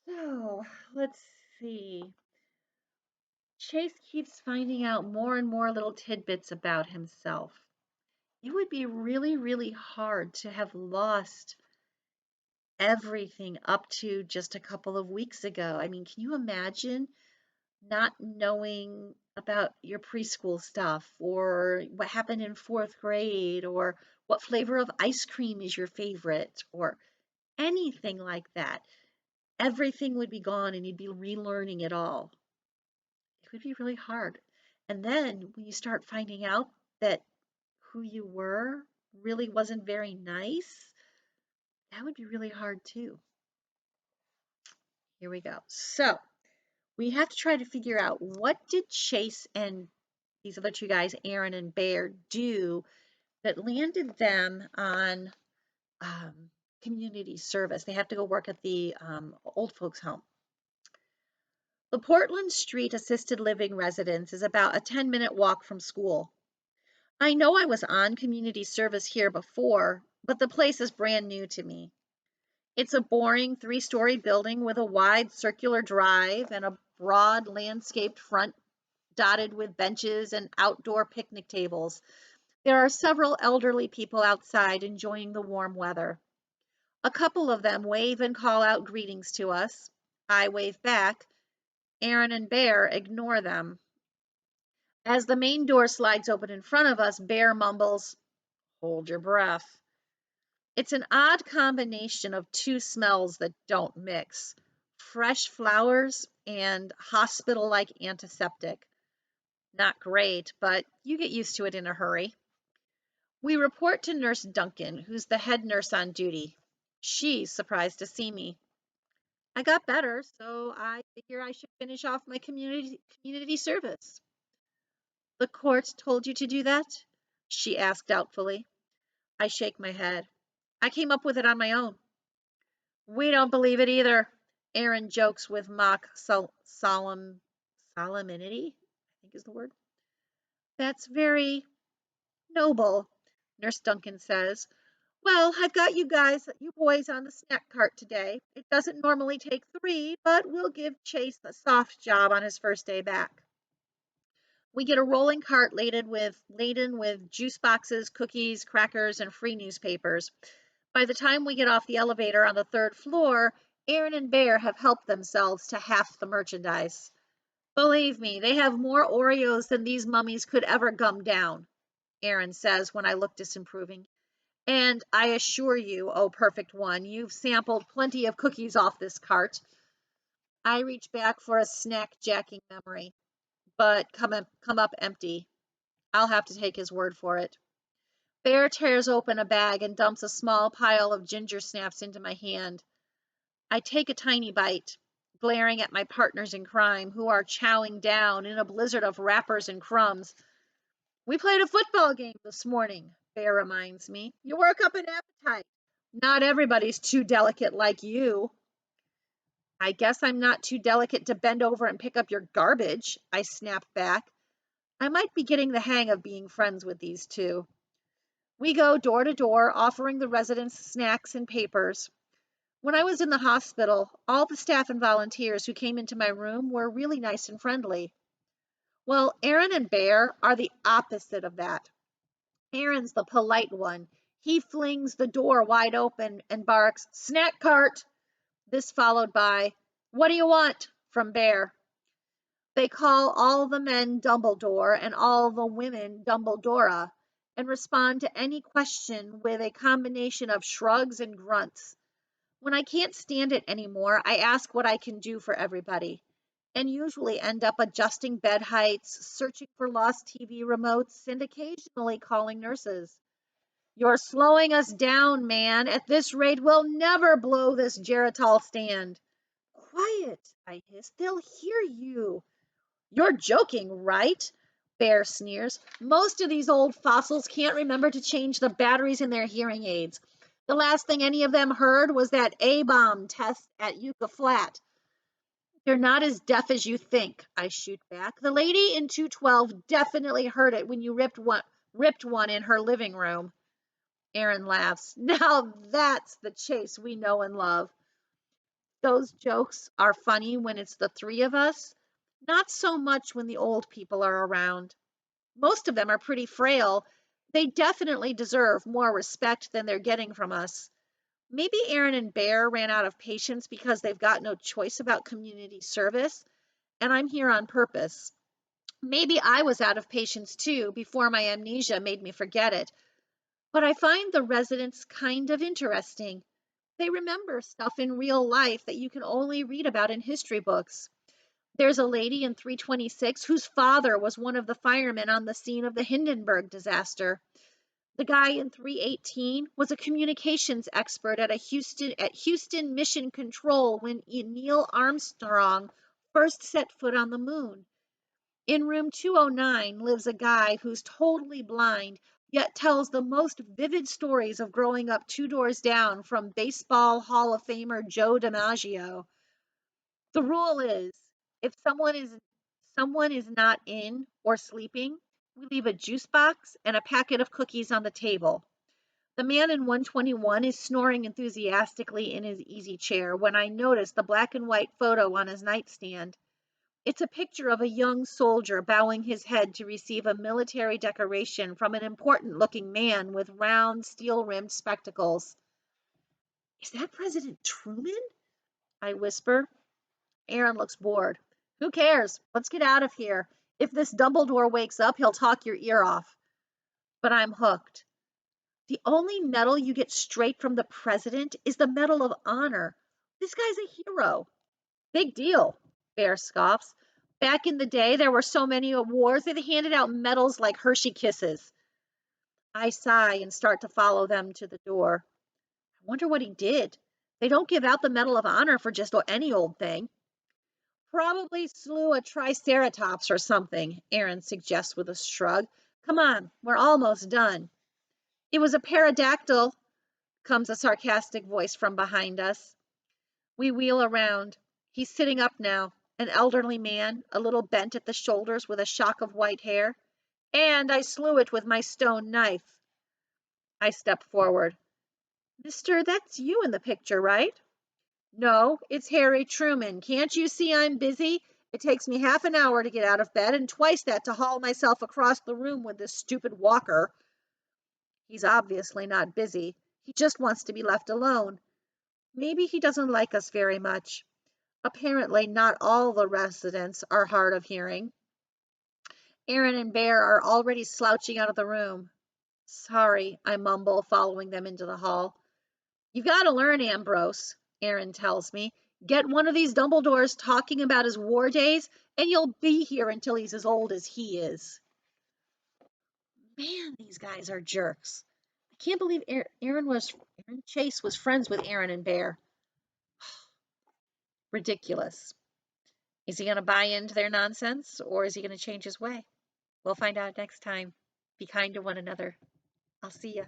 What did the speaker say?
So let's see. Chase keeps finding out more and more little tidbits about himself. It would be really, really hard to have lost everything up to just a couple of weeks ago. I mean, can you imagine not knowing about your preschool stuff or what happened in fourth grade or what flavor of ice cream is your favorite or anything like that? Everything would be gone and you'd be relearning it all. It would be really hard. And then when you start finding out that who you were really wasn't very nice, that would be really hard too. Here we go. So we have to try to figure out what did Chase and these other two guys, Aaron and Bear, do that landed them on um, community service. They have to go work at the old folks home. The Portland Street Assisted Living Residence is about a 10-minute walk from school. I know I was on community service here before, but the place is brand new to me. It's a boring 3-story building with a wide circular drive and a broad landscaped front dotted with benches and outdoor picnic tables. There are several elderly people outside enjoying the warm weather. A couple of them wave and call out greetings to us. I wave back. Aaron and Bear ignore them. As the main door slides open in front of us, Bear mumbles, "Hold your breath." It's an odd combination of two smells that don't mix: fresh flowers and hospital like antiseptic. Not great, but you get used to it in a hurry. We report to Nurse Duncan, who's the head nurse on duty. She's surprised to see me. I got better, so I figure I should finish off my community service. The court told you to do that? She asked doubtfully. I shake my head. I came up with it on my own. We don't believe it either. Aaron jokes with mock solemnity, I think is the word. That's very noble, Nurse Duncan says. Well, I've got you boys on the snack cart today. It doesn't normally take 3, but we'll give Chase a soft job on his first day back. We get a rolling cart laden with juice boxes, cookies, crackers, and free newspapers. By the time we get off the elevator on the 3rd floor, Aaron and Bear have helped themselves to half the merchandise. Believe me, they have more Oreos than these mummies could ever gum down, Aaron says when I look disapproving. And I assure you, oh perfect one, you've sampled plenty of cookies off this cart. I reach back for a snack jacking memory, but come up empty. I'll have to take his word for it. Bear tears open a bag and dumps a small pile of ginger snaps into my hand. I take a tiny bite, glaring at my partners in crime who are chowing down in a blizzard of wrappers and crumbs. We played a football game this morning, Bear reminds me. You work up an appetite. Not everybody's too delicate like you. I guess I'm not too delicate to bend over and pick up your garbage, I snap back. I might be getting the hang of being friends with these two. We go door to door, offering the residents snacks and papers. When I was in the hospital, all the staff and volunteers who came into my room were really nice and friendly. Well, Aaron and Bear are the opposite of that. Aaron's the polite one. He flings the door wide open and barks, "Snack cart!" This followed by, "What do you want?" from Bear. They call all the men Dumbledore and all the women Dumbledora and respond to any question with a combination of shrugs and grunts. When I can't stand it anymore, I ask what I can do for everybody, and usually end up adjusting bed heights, searching for lost TV remotes, and occasionally calling nurses. You're slowing us down, man. At this rate, we'll never blow this Geritol stand. Quiet, I hiss. They'll hear you. You're joking, right? Bear sneers. Most of these old fossils can't remember to change the batteries in their hearing aids. The last thing any of them heard was that A-bomb test at Yucca Flat. They're not as deaf as you think, I shoot back. The lady in 212 definitely heard it when you ripped one in her living room. Aaron laughs. Now that's the Chase we know and love. Those jokes are funny when it's the three of us, not so much when the old people are around. Most of them are pretty frail. They definitely deserve more respect than they're getting from us. Maybe Aaron and Bear ran out of patience because they've got no choice about community service, and I'm here on purpose. Maybe I was out of patience too before my amnesia made me forget it. But I find the residents kind of interesting. They remember stuff in real life that you can only read about in history books. There's a lady in 326 whose father was one of the firemen on the scene of the Hindenburg disaster. The guy in 318 was a communications expert at Houston Mission Control when Neil Armstrong first set foot on the moon. In room 209 lives a guy who's totally blind, yet tells the most vivid stories of growing up two doors down from Baseball Hall of Famer Joe DiMaggio. The rule is if someone is not in or sleeping, we leave a juice box and a packet of cookies on the table. The man in 121 is snoring enthusiastically in his easy chair when I notice the black and white photo on his nightstand. It's a picture of a young soldier bowing his head to receive a military decoration from an important looking man with round, steel rimmed spectacles. Is that President Truman? I whisper. Aaron looks bored. Who cares? Let's get out of here. If this Dumbledore wakes up, he'll talk your ear off. But I'm hooked. The only medal you get straight from the president is the Medal of Honor. This guy's a hero. Big deal, Bear scoffs. Back in the day, there were so many awards that they handed out medals like Hershey Kisses. I sigh and start to follow them to the door. I wonder what he did. They don't give out the Medal of Honor for just any old thing. Probably slew a triceratops or something, Aaron suggests with a shrug. Come on, we're almost done. It was a pterodactyl, comes a sarcastic voice from behind us. We wheel around. He's sitting up now, an elderly man, a little bent at the shoulders with a shock of white hair. And I slew it with my stone knife. I step forward. Mister, that's you in the picture, right? No, it's Harry Truman. Can't you see I'm busy? It takes me half an hour to get out of bed and twice that to haul myself across the room with this stupid walker. He's obviously not busy. He just wants to be left alone. Maybe he doesn't like us very much. Apparently, not all the residents are hard of hearing. Aaron and Bear are already slouching out of the room. Sorry, I mumble, following them into the hall. You've got to learn, Ambrose, Aaron tells me. Get one of these Dumbledores talking about his war days, and you'll be here until he's as old as he is. Man, these guys are jerks. I can't believe Aaron Chase was friends with Aaron and Bear. Ridiculous. Is he going to buy into their nonsense, or is he going to change his way? We'll find out next time. Be kind to one another. I'll see you.